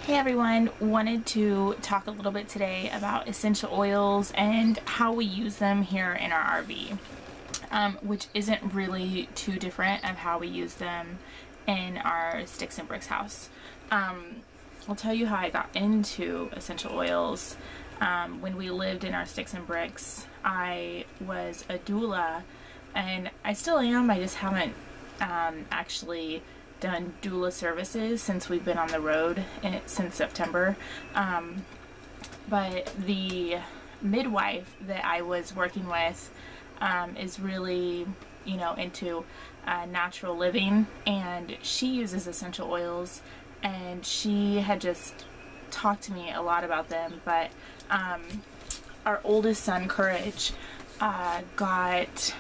Hey everyone, wanted to talk a little bit today about essential oils and how we use them here in our RV, which isn't really too different of how we use them in our Sticks and Bricks house. I'll tell you how I got into essential oils. When we lived in our Sticks and Bricks, I was a doula, and I still am. I just haven't actually done doula services since we've been on the road since September. But the midwife that I was working with is really, into natural living, and she uses essential oils, and she had just talked to me a lot about them. But our oldest son, Courage, got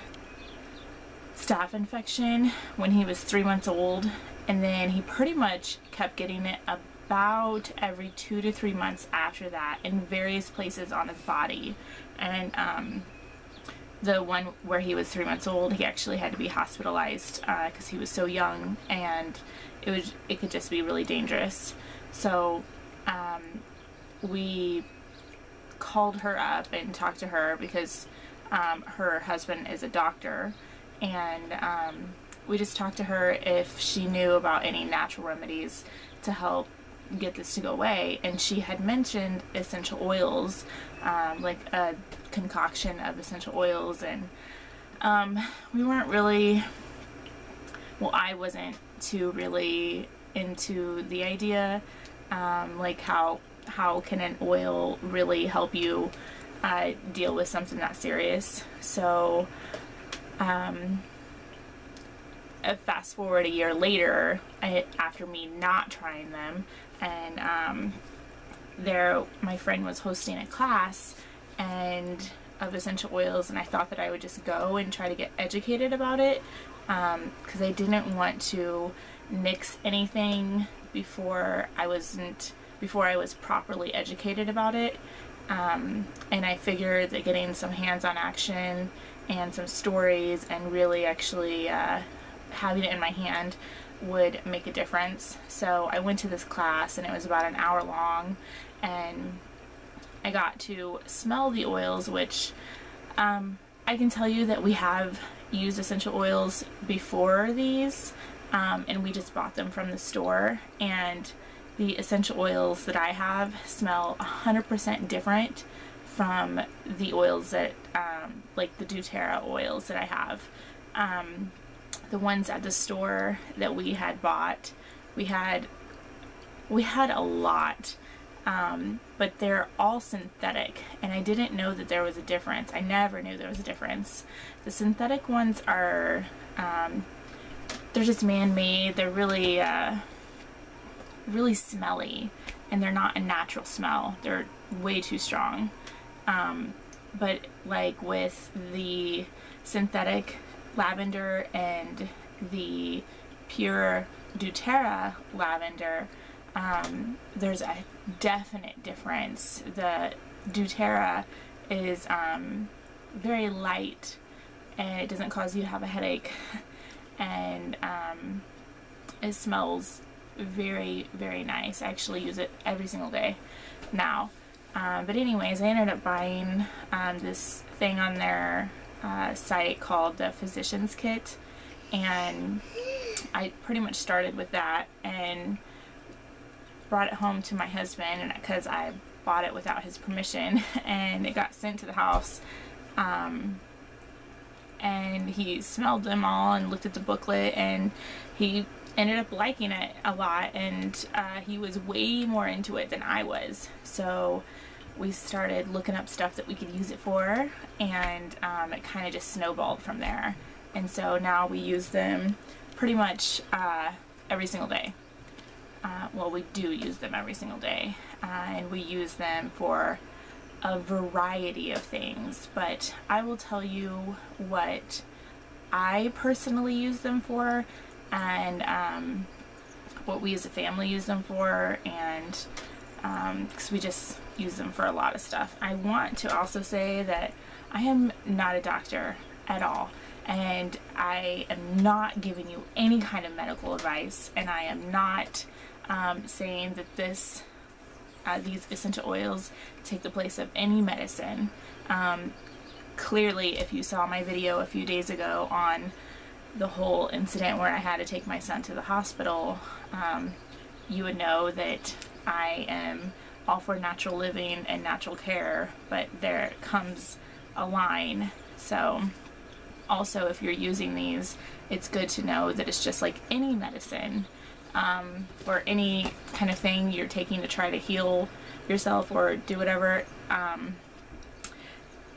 staph infection when he was 3 months old, and then he pretty much kept getting it about every 2 to 3 months after that in various places on his body. And the one where he was 3 months old, he actually had to be hospitalized because he was so young, and it could just be really dangerous. So we called her up and talked to her because her husband is a doctor, and we just talked to her if she knew about any natural remedies to help get this to go away. And she had mentioned essential oils, like a concoction of essential oils, and we weren't really, well, I wasn't too really into the idea, like how can an oil really help you deal with something that serious. So fast forward a year later, after me not trying them, and my friend was hosting a class of essential oils, and I thought that I would just go and try to get educated about it, because I didn't want to mix anything before I was properly educated about it. And I figured that getting some hands-on action and some stories and really actually having it in my hand would make a difference. So I went to this class, and it was about an hour long, and I got to smell the oils, which I can tell you that we have used essential oils before these, and we just bought them from the store, and the essential oils that I have smell 100% different from the oils that like the doTERRA oils that I have. The ones at the store that we had bought, we had a lot, but they're all synthetic, and I didn't know that there was a difference. I never knew there was a difference. The synthetic ones are they're just man-made. They're really really smelly, and they're not a natural smell. They're way too strong. But like with the synthetic lavender and the pure doTERRA lavender, there's a definite difference. The doTERRA is very light, and it doesn't cause you to have a headache, and it smells very, very nice. I actually use it every single day now. But anyways, I ended up buying this thing on their site called the Physician's Kit, and I pretty much started with that and brought it home to my husband, and because I bought it without his permission, and it got sent to the house, and he smelled them all and looked at the booklet, and he ended up liking it a lot, and he was way more into it than I was. So we started looking up stuff that we could use it for, and it kind of just snowballed from there. And so now we use them pretty much every single day. Well, we do use them every single day, and we use them for a variety of things, but I will tell you what I personally use them for, and what we as a family use them for, and because we just use them for a lot of stuff. I want to also say that I am not a doctor at all, and I am not giving you any kind of medical advice, and I am not saying that this these essential oils take the place of any medicine. Clearly, if you saw my video a few days ago on the whole incident where I had to take my son to the hospital, you would know that I am all for natural living and natural care, but there comes a line. So also, if you're using these, it's good to know that it's just like any medicine, or any kind of thing you're taking to try to heal yourself or do whatever.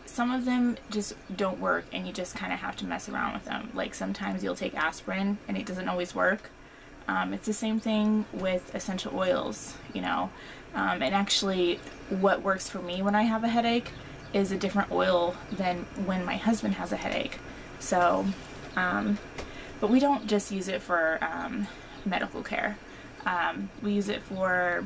Some of them just don't work, and you just kind of have to mess around with them. Like sometimes you'll take aspirin and it doesn't always work. It's the same thing with essential oils, you know. And actually what works for me when I have a headache is a different oil than when my husband has a headache. So, but we don't just use it for medical care. We use it for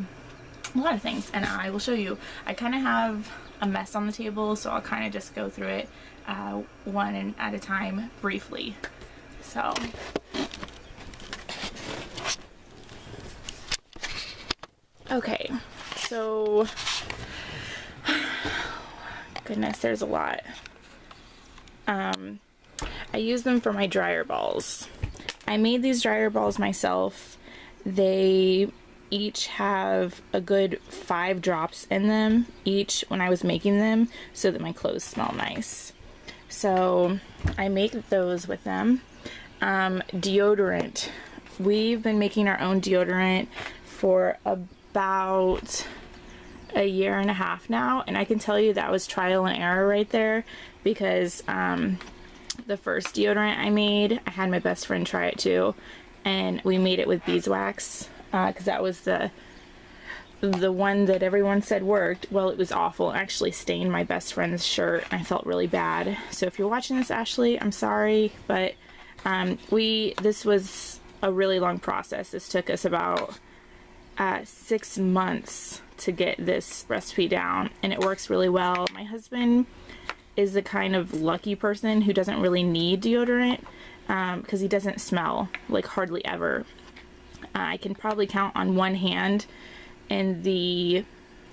a lot of things, and I will show you. I kind of have a mess on the table, so I'll kind of just go through it one at a time briefly. So okay, so goodness, there's a lot. I use them for my dryer balls. I made these dryer balls myself. They each have a good 5 drops in them each when I was making them, so that my clothes smell nice. So I make those with them. Deodorant. We've been making our own deodorant for about a year and a half now, and I can tell you that was trial and error right there, because the first deodorant I made, I had my best friend try it too, and we made it with beeswax, because that was the one that everyone said worked. Well, it was awful. It actually stained my best friend's shirt, and I felt really bad. So if you're watching this, Ashley, I'm sorry, but this was a really long process. This took us about 6 months to get this recipe down, and it works really well. My husband is the kind of lucky person who doesn't really need deodorant, because he doesn't smell, like, hardly ever. I can probably count on one hand in the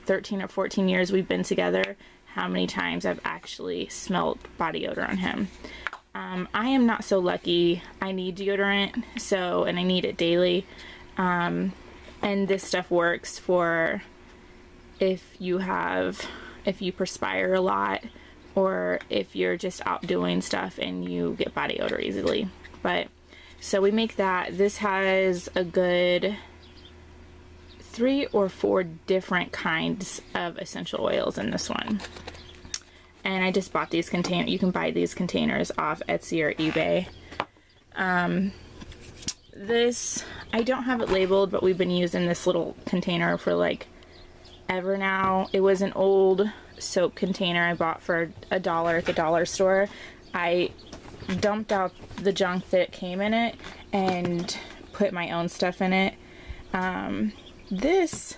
13 or 14 years we've been together how many times I've actually smelled body odor on him. I am not so lucky. I need deodorant, and I need it daily. And this stuff works for if you perspire a lot, or if you're just out doing stuff and you get body odor easily. But so we make that. This has a good 3 or 4 different kinds of essential oils in this one. And I just bought these containers. You can buy these containers off Etsy or eBay. This, I don't have it labeled, but we've been using this little container for like ever now. It was an old soap container I bought for $1 at the dollar store. I dumped out the junk that came in it and put my own stuff in it. This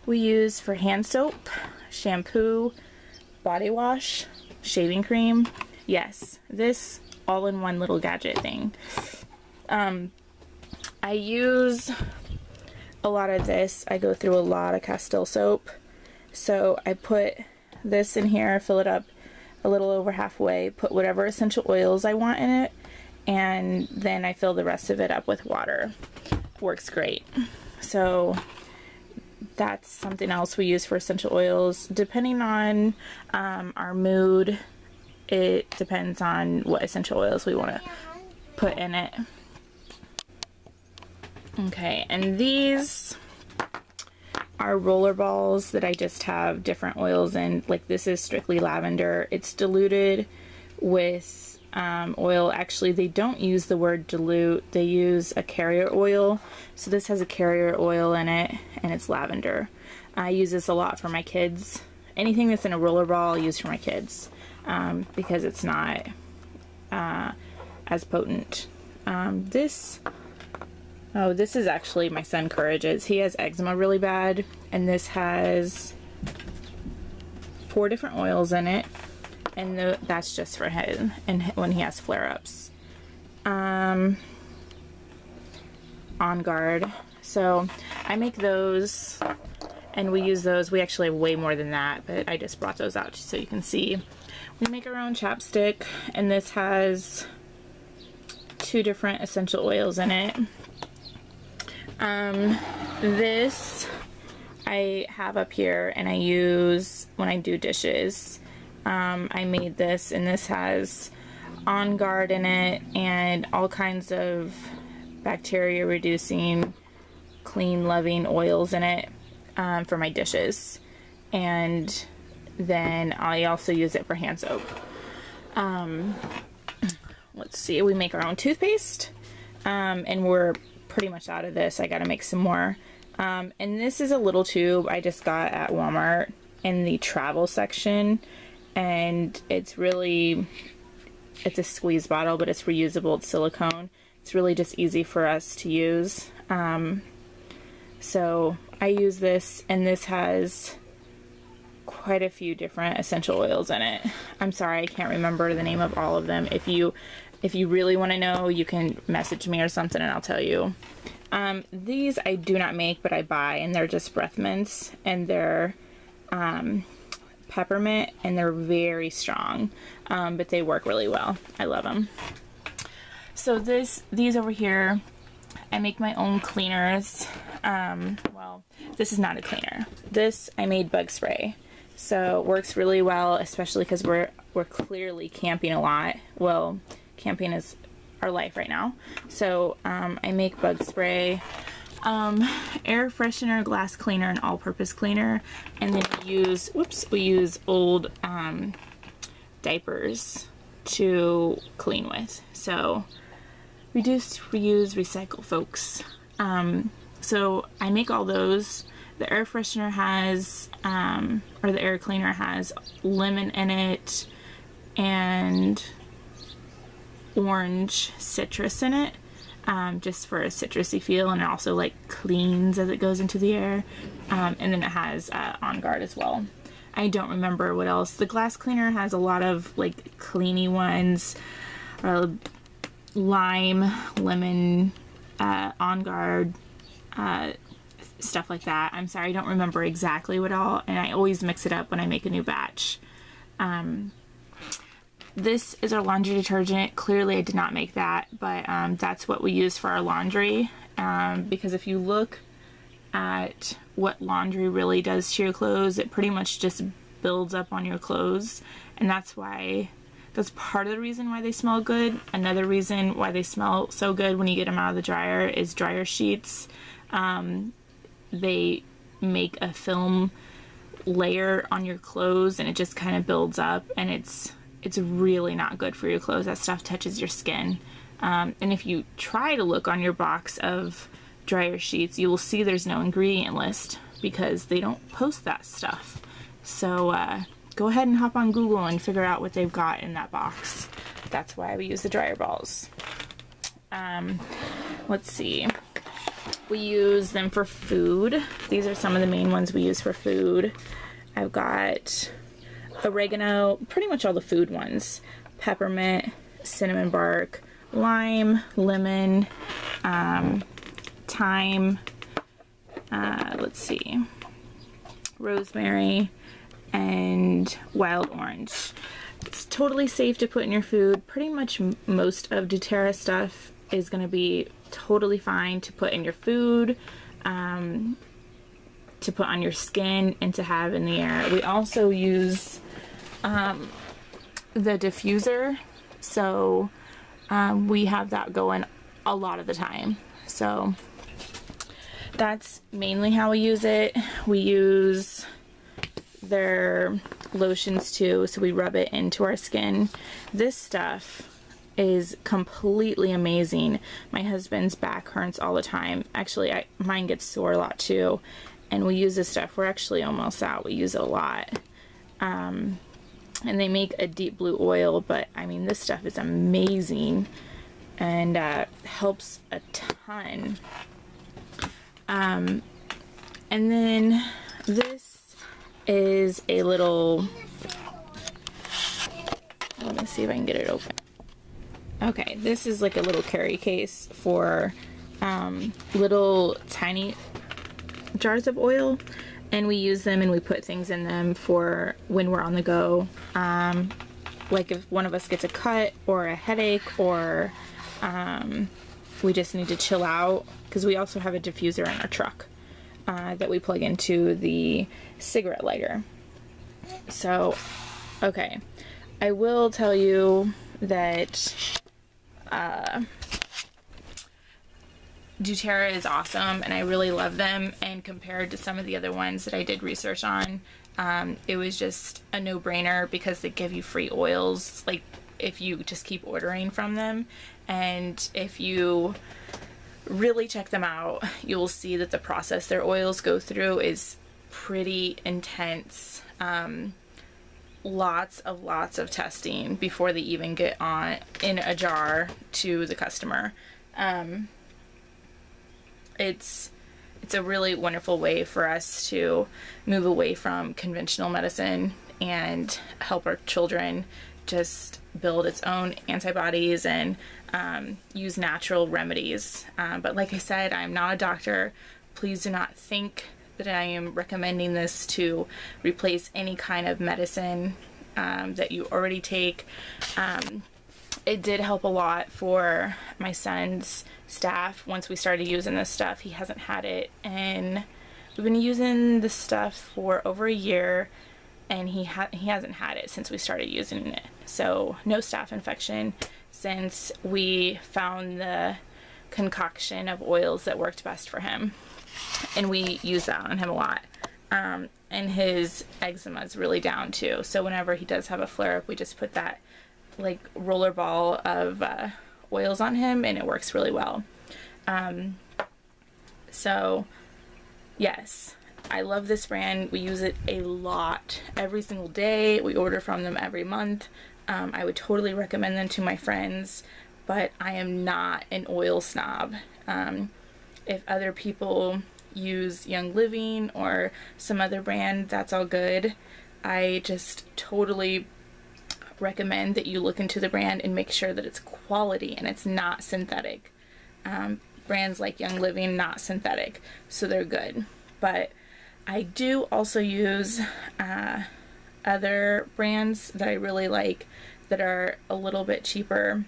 we use for hand soap, shampoo, body wash, shaving cream. Yes, this all-in-one little gadget thing. I use a lot of this. I go through a lot of Castile soap. So I put this in here, fill it up a little over halfway, put whatever essential oils I want in it, and then I fill the rest of it up with water. Works great. So that's something else we use for essential oils. Depending on our mood, it depends on what essential oils we want to put in it. Okay, and these are roller balls that I just have different oils in. Like, this is strictly lavender. It's diluted with oil. Actually, they don't use the word dilute. They use a carrier oil. So this has a carrier oil in it, and it's lavender. I use this a lot for my kids. Anything that's in a roller ball, I use for my kids, because it's not as potent. This is actually my son Courage's. He has eczema really bad, and this has 4 different oils in it, and that's just for him and when he has flare-ups. On Guard. So I make those, and we use those. We actually have way more than that, but I just brought those out so you can see. We make our own chapstick, and this has 2 different essential oils in it. This I have up here and I use when I do dishes. I made this, and this has On Guard in it and all kinds of bacteria reducing, clean, loving oils in it for my dishes. And then I also use it for hand soap. Let's see, we make our own toothpaste, and we're pretty much out of this. I gotta make some more. And this is a little tube I just got at Walmart in the travel section, and it's a squeeze bottle, but it's reusable. It's silicone. It's really just easy for us to use. So I use this, and this has quite a few different essential oils in it. I'm sorry, I can't remember the name of all of them. If you really want to know, you can message me or something and I'll tell you. These I do not make, but I buy, and they're just breath mints, and they're peppermint, and they're very strong, but they work really well. I love them. So these over here, I make my own cleaners. Well, this is not a cleaner. This I made bug spray, so it works really well, especially because we're clearly camping a lot. Well, camping is our life right now. So I make bug spray, air freshener, glass cleaner, and all-purpose cleaner, and then we use old diapers to clean with. So reduce, reuse, recycle, folks. So I make all those. The air freshener has, or the air cleaner has lemon in it and orange citrus in it, just for a citrusy feel, and it also like cleans as it goes into the air. And then it has On Guard as well. I don't remember what else. The glass cleaner has a lot of like cleany ones, lime, lemon, On Guard, stuff like that. I'm sorry, I don't remember exactly what all, and I always mix it up when I make a new batch. This is our laundry detergent. Clearly I did not make that, but that's what we use for our laundry, because if you look at what laundry really does to your clothes, it pretty much just builds up on your clothes, and that's part of the reason why they smell good. Another reason why they smell so good when you get them out of the dryer is dryer sheets. They make a film layer on your clothes, and it just kind of builds up, and it's really not good for your clothes. That stuff touches your skin. And if you try to look on your box of dryer sheets, you will see there's no ingredient list because they don't post that stuff. So go ahead and hop on Google and figure out what they've got in that box. That's why we use the dryer balls. Let's see. We use them for food. These are some of the main ones we use for food. I've got oregano, pretty much all the food ones, peppermint, cinnamon bark, lime, lemon, thyme, let's see, rosemary, and wild orange. It's totally safe to put in your food. Pretty much most of doTERRA stuff is going to be totally fine to put in your food, to put on your skin, and to have in the air. We also use the diffuser, so we have that going a lot of the time. So that's mainly how we use it. We use their lotions too, so we rub it into our skin. This stuff is completely amazing. My husband's back hurts all the time. Actually, mine gets sore a lot too, and we use this stuff. We're actually almost out. We use it a lot. And they make a deep blue oil, but I mean, this stuff is amazing and helps a ton. And then this is a little, let me see if I can get it open. Okay, this is like a little carry case for little tiny jars of oil, and we use them and we put things in them for when we're on the go. Like if one of us gets a cut or a headache, or we just need to chill out, because we also have a diffuser in our truck that we plug into the cigarette lighter. So, okay, I will tell you that doTERRA is awesome, and I really love them, and compared to some of the other ones that I did research on, it was just a no-brainer, because they give you free oils, like if you just keep ordering from them. And if you really check them out, you'll see that the process their oils go through is pretty intense. Lots of testing before they even get on in a jar to the customer. It's a really wonderful way for us to move away from conventional medicine and help our children just build its own antibodies and use natural remedies. But like I said, I'm not a doctor. Please do not think that I am recommending this to replace any kind of medicine that you already take. It did help a lot for my son's staph. Once we started using this stuff, he hasn't had it, and we've been using this stuff for over a year, and he hasn't had it since we started using it. So no staph infection since we found the concoction of oils that worked best for him, and we use that on him a lot. And his eczema is really down too, so whenever he does have a flare-up, we just put that like roller ball of oils on him, and it works really well. So yes, I love this brand. We use it a lot every single day. We order from them every month. I would totally recommend them to my friends, but I am not an oil snob. If other people use Young Living or some other brand, that's all good. I just totally recommend that you look into the brand and make sure that it's quality and it's not synthetic. Brands like Young Living, not synthetic, so they're good. But I do also use other brands that I really like that are a little bit cheaper,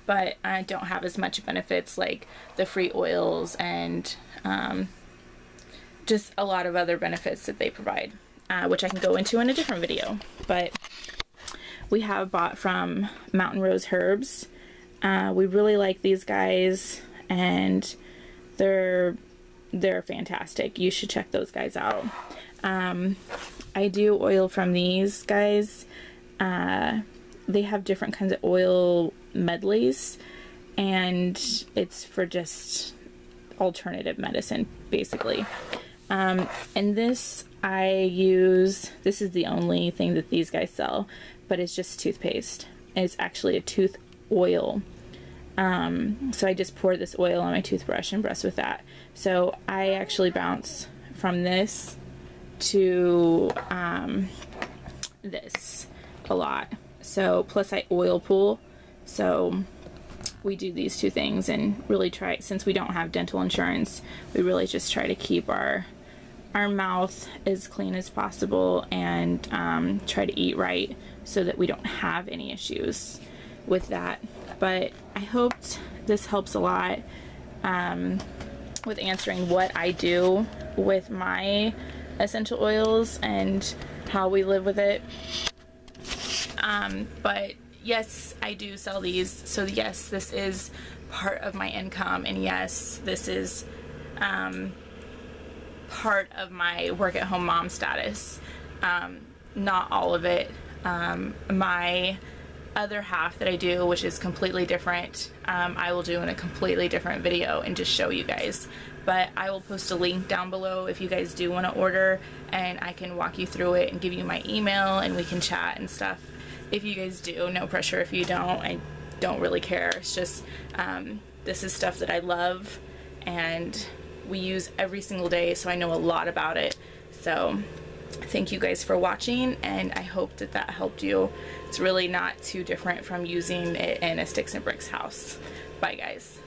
but don't have as much benefits, like the free oils and just a lot of other benefits that they provide, which I can go into in a different video. But we have bought from Mountain Rose Herbs. We really like these guys, and they're fantastic. You should check those guys out. I do oil from these guys. They have different kinds of oil medleys, and it's for just alternative medicine, basically. And this I use, this is the only thing that these guys sell, but it's just toothpaste. And it's actually a tooth oil. So I just pour this oil on my toothbrush and brush with that. So I actually bounce from this to this a lot. So plus I oil pool. So we do these two things and really try, since we don't have dental insurance, we really just try to keep our mouth as clean as possible, and try to eat right so that we don't have any issues with that. But I hoped this helps a lot with answering what I do with my essential oils and how we live with it. But yes, I do sell these, so yes, this is part of my income, and yes, this is part of my work-at-home mom status. Not all of it. My other half that I do, which is completely different, I will do in a completely different video and just show you guys. But I will post a link down below if you guys do want to order, and I can walk you through it and give you my email, and we can chat and stuff. If you guys do, no pressure. If you don't, I don't really care. It's just this is stuff that I love and we use every single day, so I know a lot about it. So thank you guys for watching, and I hope that that helped you. It's really not too different from using it in a sticks and bricks house. Bye guys.